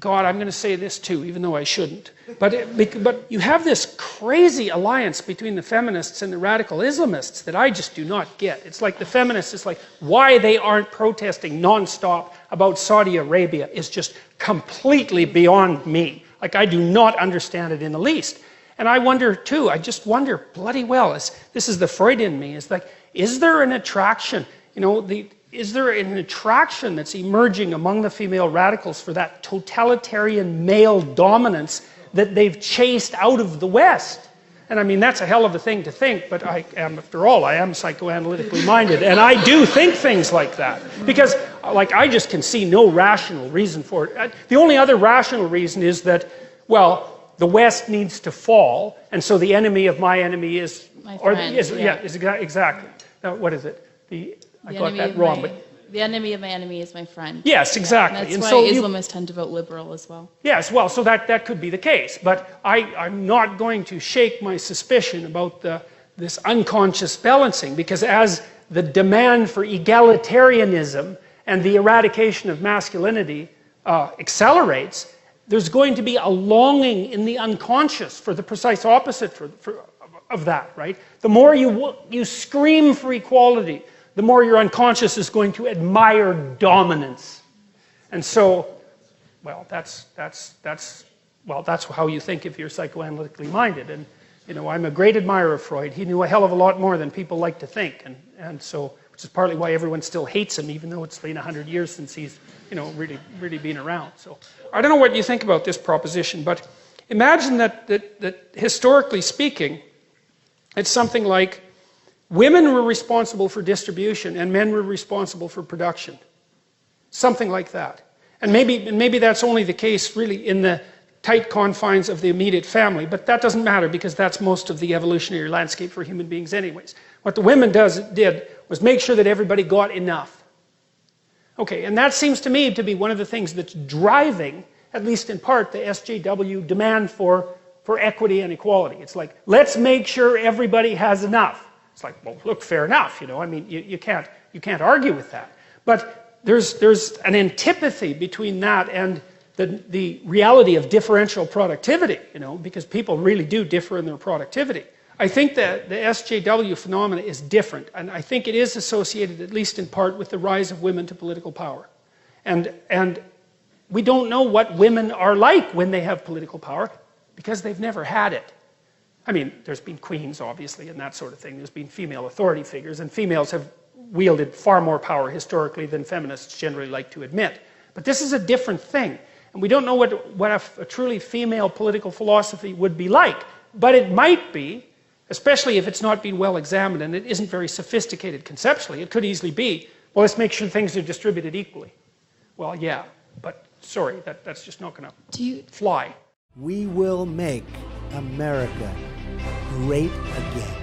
God, I'm going to say this too, even though I shouldn't. But you have this crazy alliance between the feminists and the radical Islamists that I just do not get. It's like the feminists, it's like why they aren't protesting nonstop about Saudi Arabia is just completely beyond me. Like, I do not understand it in the least. And I wonder too, I just wonder bloody well, this is the Freud in me, is like, is there an attraction, you know, is there an attraction that's emerging among the female radicals for that totalitarian male dominance that they've chased out of the West? And I mean, that's a hell of a thing to think, but after all, I am psychoanalytically minded, and I do think things like that. Because, like, I just can see no rational reason for it. The only other rational reason is that, well, the West needs to fall, and so the enemy of my enemy is... My friend, exactly. Now, what is it? I got that wrong, but... The enemy of my enemy is my friend. Yes, exactly. And that's why Islamists tend to vote liberal as well. Yes, well, so that could be the case. But I'm not going to shake my suspicion about this unconscious balancing, because as the demand for egalitarianism and the eradication of masculinity accelerates, there's going to be a longing in the unconscious for the precise opposite of that, right? The more you scream for equality, the more your unconscious is going to admire dominance. And so, well, that's how you think if you're psychoanalytically minded. And, you know, I'm a great admirer of Freud. He knew a hell of a lot more than people like to think. And so, which is partly why everyone still hates him, even though it's been 100 years since he's, you know, really been around. So, I don't know what you think about this proposition, but imagine that historically speaking, it's something like, women were responsible for distribution and men were responsible for production. Something like that. And maybe that's only the case really in the tight confines of the immediate family, but that doesn't matter because that's most of the evolutionary landscape for human beings anyways. What the women did was make sure that everybody got enough. Okay, and that seems to me to be one of the things that's driving, at least in part, the SJW demand for equity and equality. It's like, let's make sure everybody has enough. It's like, well, look, fair enough, you know. I mean, you can't argue with that. But there's an antipathy between that and the reality of differential productivity, you know, because people really do differ in their productivity. I think that the SJW phenomena is different, and I think it is associated, at least in part, with the rise of women to political power. And we don't know what women are like when they have political power, because they've never had it. I mean, there's been queens, obviously, and that sort of thing. There's been female authority figures, and females have wielded far more power historically than feminists generally like to admit. But this is a different thing, and we don't know what a truly female political philosophy would be like. But it might be, especially if it's not been well examined and it isn't very sophisticated conceptually, it could easily be, well, let's make sure things are distributed equally. Well, yeah, but sorry, that's just not going to fly. We will make America great again.